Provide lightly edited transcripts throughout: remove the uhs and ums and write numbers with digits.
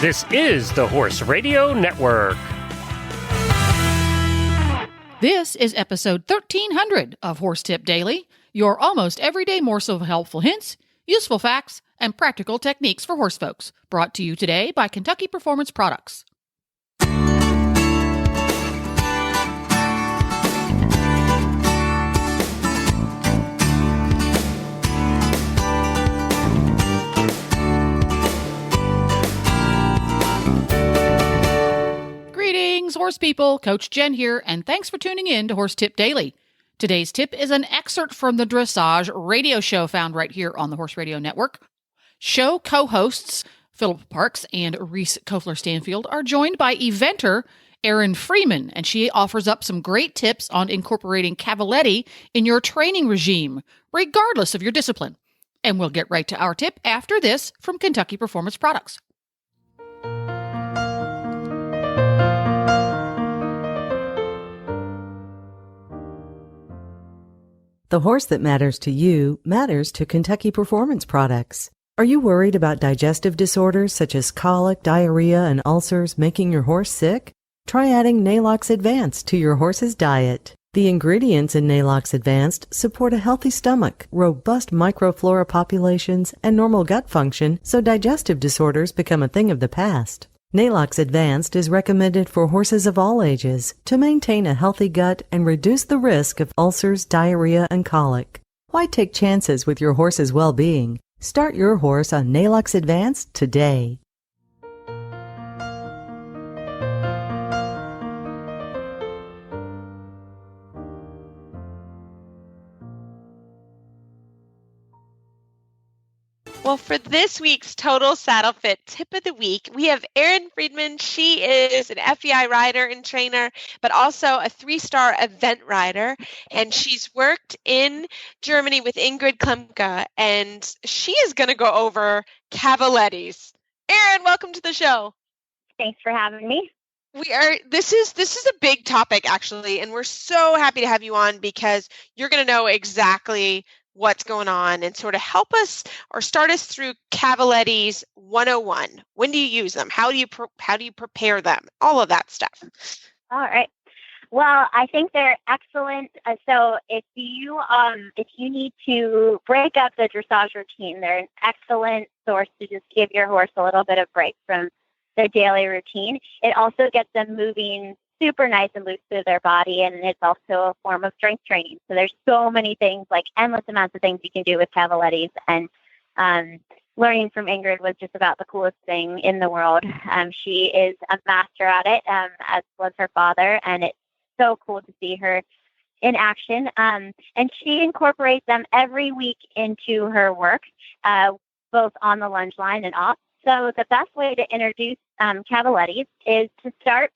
This is the Horse Radio Network. This is episode 1300 of Horse Tip Daily, your almost everyday morsel of helpful hints, useful facts, and practical techniques for horse folks. Brought to you today by Kentucky Performance Products. Greetings, horse people. Coach Jen here, and thanks for tuning in to Horse Tip Daily. Today's tip is an excerpt from the dressage radio show found right here on the Horse Radio Network. Show co-hosts Philip Parks and Reese Kofler-Stanfield are joined by eventer Erin Freedman, and she offers up some great tips on incorporating Cavaletti in your training regime, regardless of your discipline. And we'll get right to our tip after this from Kentucky Performance Products. The horse that matters to you matters to Kentucky Performance Products. Are you worried about digestive disorders such as colic, diarrhea, and ulcers making your horse sick? Try adding Nalox Advanced to your horse's diet. The ingredients in Nalox Advanced support a healthy stomach, robust microflora populations, and normal gut function, so digestive disorders become a thing of the past. Nalox Advanced is recommended for horses of all ages to maintain a healthy gut and reduce the risk of ulcers, diarrhea, and colic. Why take chances with your horse's well-being? Start your horse on Nalox Advanced today. Well, for this week's Total Saddle Fit Tip of the Week, we have Erin Freedman. She is an FEI rider and trainer, but also a 3-star event rider. And she's worked in Germany with Ingrid Klemke, and she is going to go over Cavalettis. Erin, welcome to the show. Thanks for having me. This is a big topic, actually, and we're so happy to have you on because you're going to know exactly what's going on and sort of help us or start us through Cavalettis 101. When do you use them? How do you prepare them? All of that stuff. All right. Well, I think they're excellent. So if you need to break up the dressage routine, they're an excellent source to just give your horse a little bit of break from their daily routine. It also gets them moving super nice and loose through their body, and it's also a form of strength training. So there's so many things, like endless amounts of things you can do with Cavalettis, and learning from Ingrid was just about the coolest thing in the world. She is a master at it, as was her father, and it's so cool to see her in action. And she incorporates them every week into her work, both on the lunge line and off. So the best way to introduce Cavalettis is to start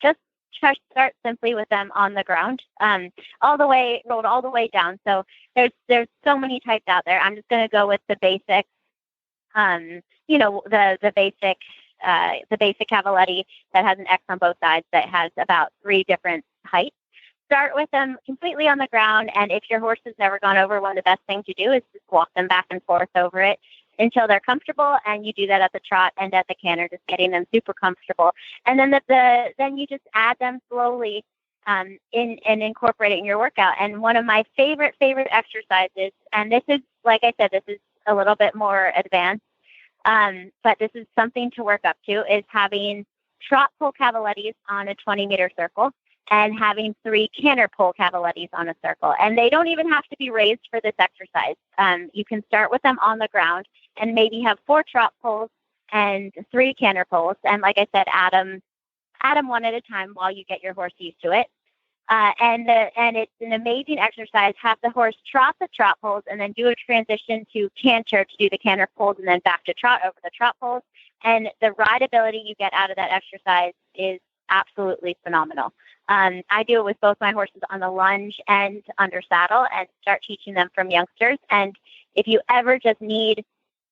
simply with them on the ground, rolled all the way down. So there's so many types out there. I'm just going to go with the basic, the basic Cavaletti that has an X on both sides that has about 3 different heights. Start with them completely on the ground, and if your horse has never gone over, one of the best things to do is just walk them back and forth over it until they're comfortable, and you do that at the trot and at the canter, just getting them super comfortable. And then then you just add them slowly and incorporate it in your workout. And one of my favorite exercises, and this is, like I said, this is a little bit more advanced, but this is something to work up to, is having trot pull Cavalettis on a 20-meter circle and having 3 canter pull Cavalettis on a circle. And they don't even have to be raised for this exercise. You can start with them on the ground and maybe have 4 trot pulls and 3 canter pulls. And like I said, add them one at a time while you get your horse used to it. And it's an amazing exercise. Have the horse trot the trot pulls and then do a transition to canter to do the canter pulls and then back to trot over the trot pulls. And the rideability you get out of that exercise is absolutely phenomenal. I do it with both my horses on the lunge and under saddle and start teaching them from youngsters. And if you ever just need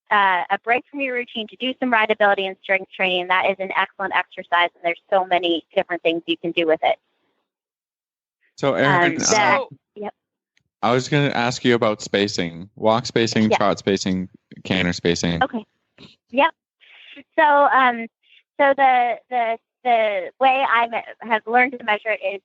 a break from your routine to do some rideability and strength training, that is an excellent exercise. And there's so many different things you can do with it. So, Erin, yep. I was going to ask you about spacing, walk spacing, Yeah. trot spacing, canter spacing. Okay. Yep. So So the way I have learned to measure it is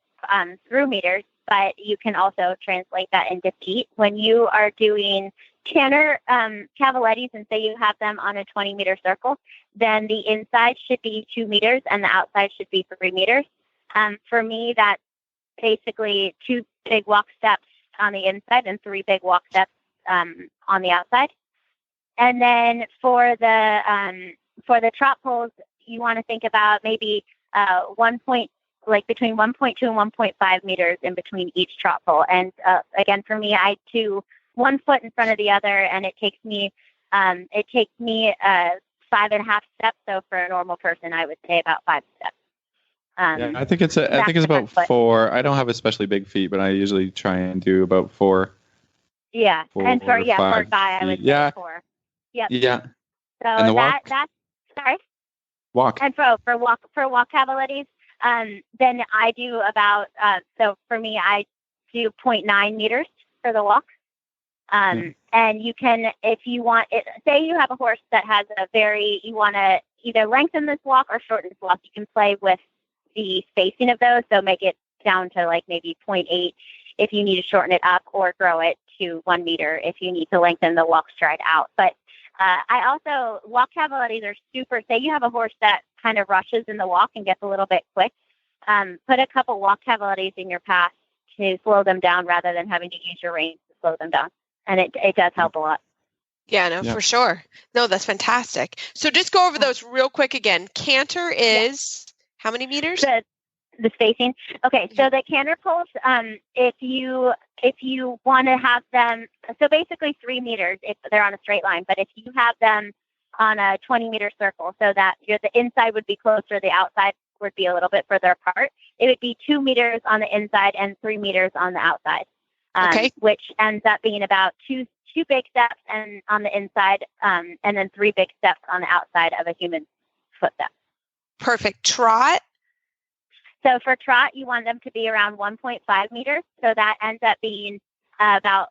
through meters, but you can also translate that into feet. When you are doing canter Cavalettis, and say you have them on a 20-meter circle, then the inside should be 2 meters and the outside should be 3 meters. For me, that's basically 2 big walk steps on the inside and 3 big walk steps on the outside. And then for the trot poles, you want to think about maybe between 1.2 and 1.5 meters in between each trot pole. And again, for me, I do 1 foot in front of the other, and it takes me 5.5 steps. So for a normal person, I would say about 5 steps. Yeah, I think it's about 4. I don't have especially big feet, but I usually try and do about 4. Yeah, and for a guy, I would say 4. Yep. Yeah. So and the walk? that's sorry. Walk. And for walk Cavalettis, then I do about so for me I do 0.9 meters for the walk. And you can, if you want it, say you have a horse that has you want to either lengthen this walk or shorten this walk, you can play with the spacing of those. So make it down to like maybe 0.8 if you need to shorten it up, or grow it to 1 meter if you need to lengthen the walk stride out. But I also, walk Cavalettis are super, say you have a horse that kind of rushes in the walk and gets a little bit quick, put a couple walk Cavalettis in your path to slow them down rather than having to use your reins to slow them down. And it does help a lot. Yeah, no, for sure. No, that's fantastic. So just go over those real quick again. Canter is how many meters? The spacing. Okay, so the canter poles, if you want to have them, so basically 3 meters if they're on a straight line, but if you have them on a 20-meter circle, so that the inside would be closer, the outside would be a little bit further apart, it would be 2 meters on the inside and 3 meters on the outside, which ends up being about two big steps and on the inside, and then 3 big steps on the outside of a human footstep. Perfect. Trot? So for trot, you want them to be around 1.5 meters. So that ends up being about,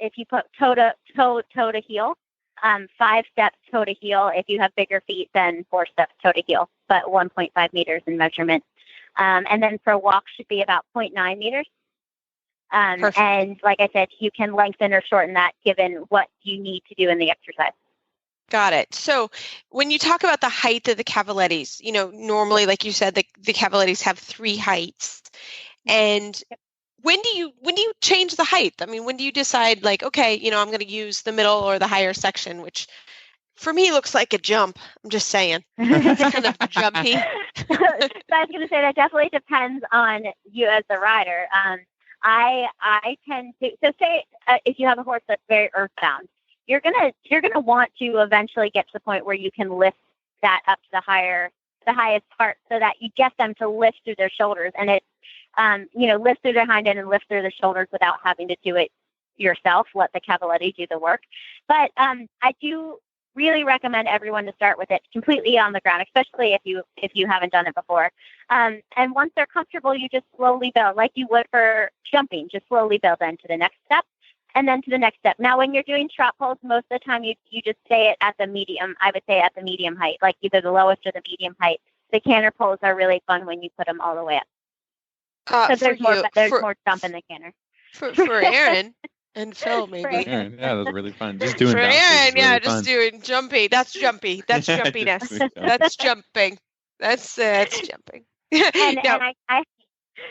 if you put toe to heel, 5 steps toe to heel. If you have bigger feet, then 4 steps toe to heel, but 1.5 meters in measurement. And then for walk should be about 0.9 meters. And like I said, you can lengthen or shorten that given what you need to do in the exercise. Got it. So when you talk about the height of the Cavalettis, normally, like you said, the Cavalettis have 3 heights. And when do you change the height? I mean, when do you decide like, okay, I'm going to use the middle or the higher section, which for me looks like a jump. I'm just saying. It's kind of jumpy. So I was going to say that definitely depends on you as the rider. I tend to, so say if you have a horse that's very earthbound, you're gonna want to eventually get to the point where you can lift that up to the highest part, so that you get them to lift through their shoulders, and it, lift through their hind end and lift through the shoulders without having to do it yourself. Let the Cavaletti do the work. But I do really recommend everyone to start with it completely on the ground, especially if you haven't done it before. And once they're comfortable, you just slowly build, like you would for jumping, just slowly build into the next step. And then to the next step. Now, when you're doing trot poles, most of the time you just say it at the medium. I would say at the medium height, like either the lowest or the medium height. The canter poles are really fun when you put them all the way up. So there's more jump in the canter. For Erin and Phil, maybe. Erin, that was really fun. Just doing for Erin, really just doing jumpy. That's jumpy. That's jumpiness. That's jumping. That's jumping. And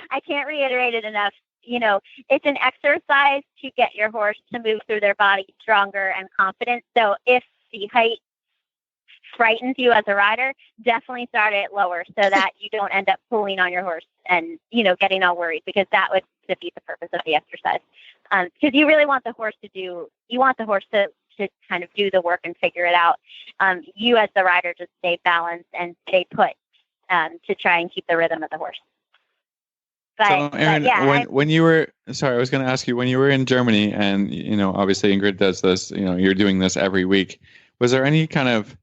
I can't reiterate it enough. It's an exercise to get your horse to move through their body stronger and confident. So if the height frightens you as a rider, definitely start it lower so that you don't end up pulling on your horse and, getting all worried, because that would defeat the purpose of the exercise. Because you really want the horse to kind of do the work and figure it out. You as the rider just stay balanced and stay put to try and keep the rhythm of the horse. So, Erin, when you were, I was going to ask you, when you were in Germany, and, obviously Ingrid does this, you're doing this every week. Was there any kind of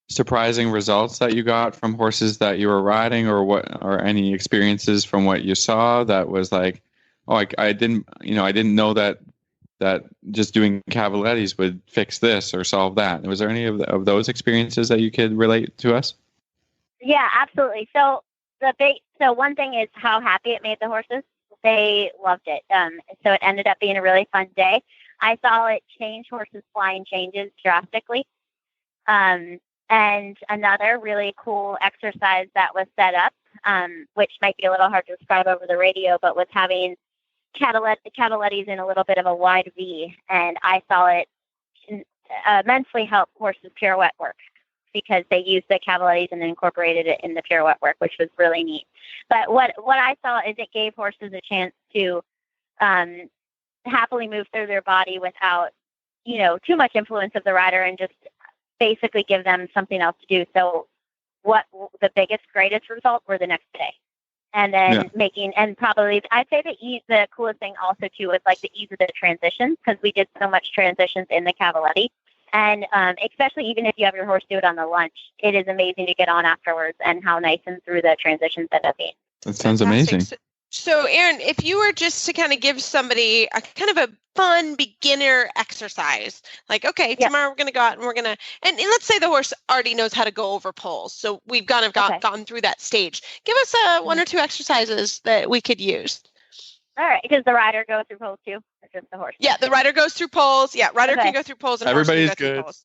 surprising results that you got from horses that you were riding, or any experiences from what you saw that was like, oh, I didn't know that just doing Cavalettis would fix this or solve that? Was there any of those experiences that you could relate to us? Yeah, absolutely. So one thing is how happy it made the horses. They loved it. So it ended up being a really fun day. I saw it change horses' flying changes drastically. And another really cool exercise that was set up, which might be a little hard to describe over the radio, but was having Cavalettis in a little bit of a wide V. And I saw it immensely help horses' pirouette work, because they used the Cavalettis and incorporated it in the pirouette work, which was really neat. But what I saw is it gave horses a chance to happily move through their body without, too much influence of the rider, and just basically give them something else to do. So what the greatest results were the next day. And then and probably, I'd say the coolest thing also too was like the ease of the transitions, because we did so much transitions in the Cavaletti. And especially even if you have your horse do it on the lunch, it is amazing to get on afterwards and how nice and through the transitions end up being. That sounds amazing. So, Erin, if you were just to kind of give somebody a kind of a fun beginner exercise, like, okay, tomorrow we're going to go out and and let's say the horse already knows how to go over poles. So we've gotten through that stage. Give us one or two exercises that we could use. All right. Does the rider go through poles too, or just the horse? Yeah, the rider goes through poles. Yeah, rider can go through poles. And everybody's horse can go good. through poles.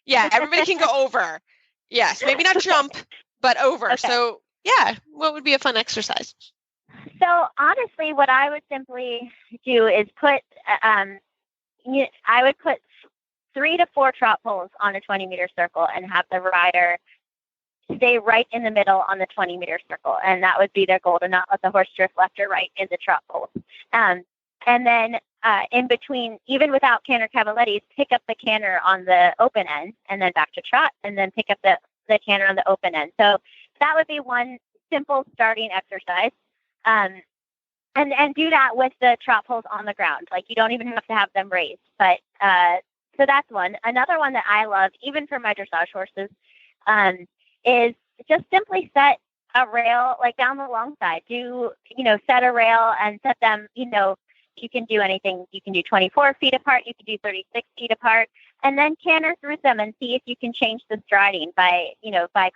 Yeah, everybody can go over. Yes, maybe not jump, but over. Okay. So, yeah, what would be a fun exercise? So, honestly, what I would simply do is I would put 3 to 4 trot poles on a 20-meter circle and have the rider stay right in the middle on the 20-meter circle. And that would be their goal, to not let the horse drift left or right in the trot poles. And then in between, even without canter Cavalettis, pick up the canter on the open end and then back to trot, and then pick up the canter on the open end. So that would be one simple starting exercise. And do that with the trot poles on the ground. Like, you don't even have to have them raised. But so that's one. Another one that I love, even for my dressage horses, is just simply set a rail like down the long side. Set a rail and set them, you can do anything. You can do 24 feet apart. You can do 36 feet apart, and then canter through them and see if you can change the striding by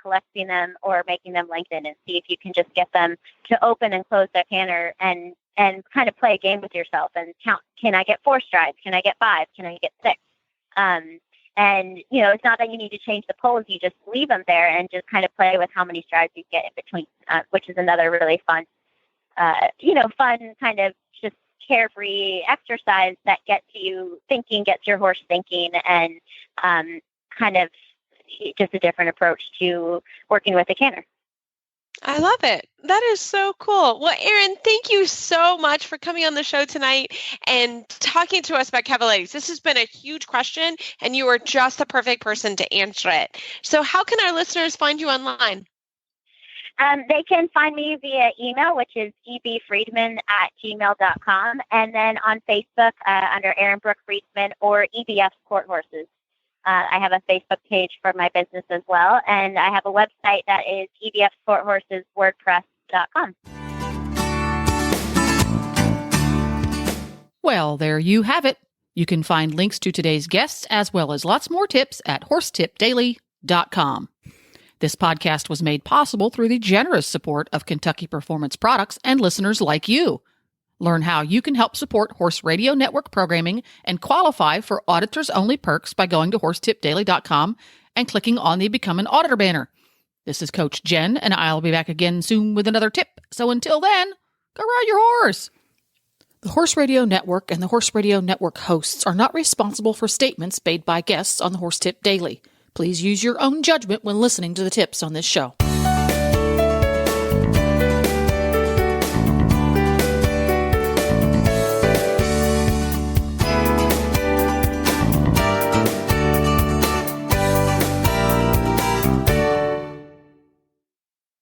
collecting them or making them lengthen, and see if you can just get them to open and close their canter and kind of play a game with yourself and count. Can I get 4 strides? Can I get 5? Can I get 6? And, it's not that you need to change the poles. You just leave them there and just kind of play with how many strides you get in between, which is another really fun, fun kind of just carefree exercise that gets you thinking, gets your horse thinking, and kind of just a different approach to working with a canter. I love it. That is so cool. Well, Erin, thank you so much for coming on the show tonight and talking to us about Cavalettis. This has been a huge question, and you are just the perfect person to answer it. So how can our listeners find you online? They can find me via email, which is ebfreedman@gmail.com, and then on Facebook under Erin Brooke Freedman or EBF Sport Horses. I have a Facebook page for my business as well, and I have a website that is ebfsporthorseswordpress.com. Well, there you have it. You can find links to today's guests as well as lots more tips at horsetipdaily.com. This podcast was made possible through the generous support of Kentucky Performance Products and listeners like you. Learn how you can help support Horse Radio Network programming and qualify for auditors-only perks by going to horsetipdaily.com and clicking on the Become an Auditor banner. This is Coach Jen, and I'll be back again soon with another tip. So until then, go ride your horse. The Horse Radio Network and the Horse Radio Network hosts are not responsible for statements made by guests on the Horse Tip Daily. Please use your own judgment when listening to the tips on this show.